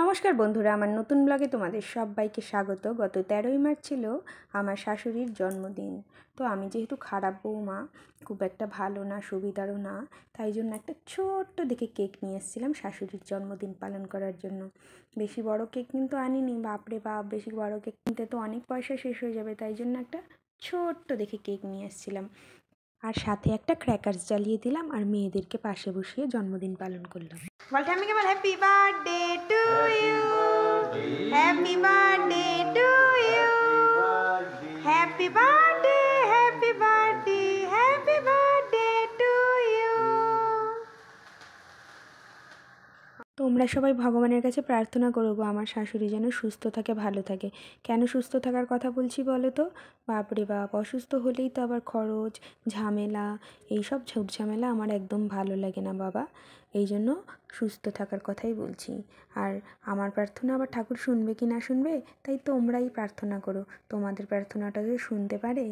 নমস্কার বন্ধুরা, আমার নতুন ব্লগে তোমাদের সবাইকে স্বাগত। গত 13ই মার্চ ছিল আমার শাশুড়ির জন্মদিন। তো আমি যেহেতু খারাপ বৌমা, খুব একটা ভালো না, সুবিধারও না, তাই জন্য একটা ছোট্ট দেখে কেক নিয়ে এসেছিলাম শাশুড়ির জন্মদিন পালন করার জন্য। বেশি বড় কেক কিন্তু আনিনি, বাপরে বাপ, বেশি বড় কেক কিনতে তো অনেক পয়সা শেষ হয়ে যাবে, তাই জন্য একটা ছোট্ট দেখে কেক নিয়ে এসেছিলাম। আর সাথে একটা ক্র্যাকারস জ্বালিয়ে দিলাম আর মেয়েদেরকে পাশে বসিয়ে জন্মদিন পালন করলাম। বল ঠাম্মিকে বল, happy birthday to you, happy birthday to you, happy birthday, happy birthday, happy birthday to you. তোমরা সবাই ভগবানের কাছে প্রার্থনা করো গো, আমার শাশুড়ি যেন সুস্থ থাকে, ভালো থাকে। কেন সুস্থ থাকার কথা বলছি বলো তো? বাপরে বাপ, অসুস্থ হলেই তো আবার খরচ, ঝামেলা, এইসব ঝুট ঝামেলা আমার একদম ভালো লাগে না বাবা। এই জন্য সুস্থ থাকার কথাই বলছি। আর আমার প্রার্থনা আবার ঠাকুর শুনবে কি না শুনবে, তাই তোমরাই প্রার্থনা করো, তোমাদের প্রার্থনাটা যদি শুনতে পারে।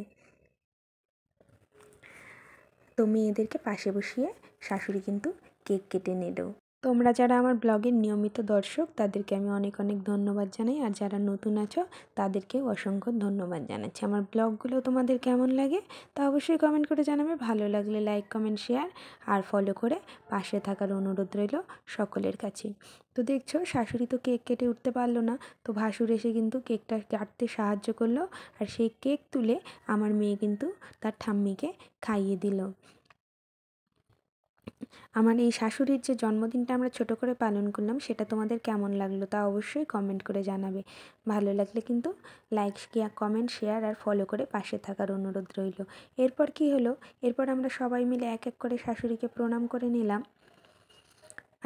তো মেয়েদেরকে পাশে বসিয়ে শাশুড়ি কিন্তু কেক কেটে নিল। তোমরা যারা আমার ব্লগের নিয়মিত দর্শক, তাদেরকে আমি অনেক অনেক ধন্যবাদ জানাই। আর যারা নতুন আছো তাদেরকেও অসংখ্য ধন্যবাদ জানাচ্ছি। আমার ব্লগগুলো তোমাদের কেমন লাগে তা অবশ্যই কমেন্ট করে জানাবে। ভালো লাগলে লাইক, কমেন্ট, শেয়ার আর ফলো করে পাশে থাকার অনুরোধ রইল সকলের কাছে। তো দেখছো, শাশুড়ি তো কেক কেটে উঠতে পারলো না, তো ভাসুর এসে কিন্তু কেকটা কাটতে সাহায্য করলো। আর সেই কেক তুলে আমার মেয়ে কিন্তু তার ঠাম্মিকে খাইয়ে দিল। আমার এই শাশুড়ির যে জন্মদিনটা আমরা ছোট করে পালন করলাম, সেটা তোমাদের কেমন লাগলো তা অবশ্যই কমেন্ট করে জানাবে। ভালো লাগলে কিন্তু লাইক, কমেন্ট, শেয়ার আর ফলো করে পাশে থাকার অনুরোধ রইল। এরপর কি হলো, এরপর আমরা সবাই মিলে এক এক করে শাশুড়িকে প্রণাম করে নিলাম।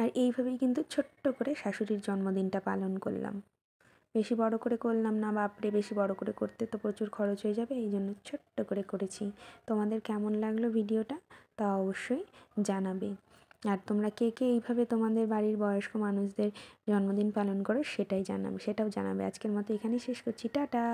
আর এইভাবেই কিন্তু ছোট্ট করে শাশুড়ির জন্মদিনটা পালন করলাম। বেশি বড় করে করলাম না, বাপরে, বেশি বড় করে করতে তো প্রচুর খরচ হয়ে যাবে, এই জন্য ছোট্ট করে করেছি। তোমাদের কেমন লাগলো ভিডিওটা তা অবশ্যই জানাবে। আর তোমরা কে কে এইভাবে তোমাদের বাড়ির বয়স্ক মানুষদের জন্মদিন পালন করো সেটাও জানাবে। আজকের মতো এখানেই শেষ করছি, টাটা।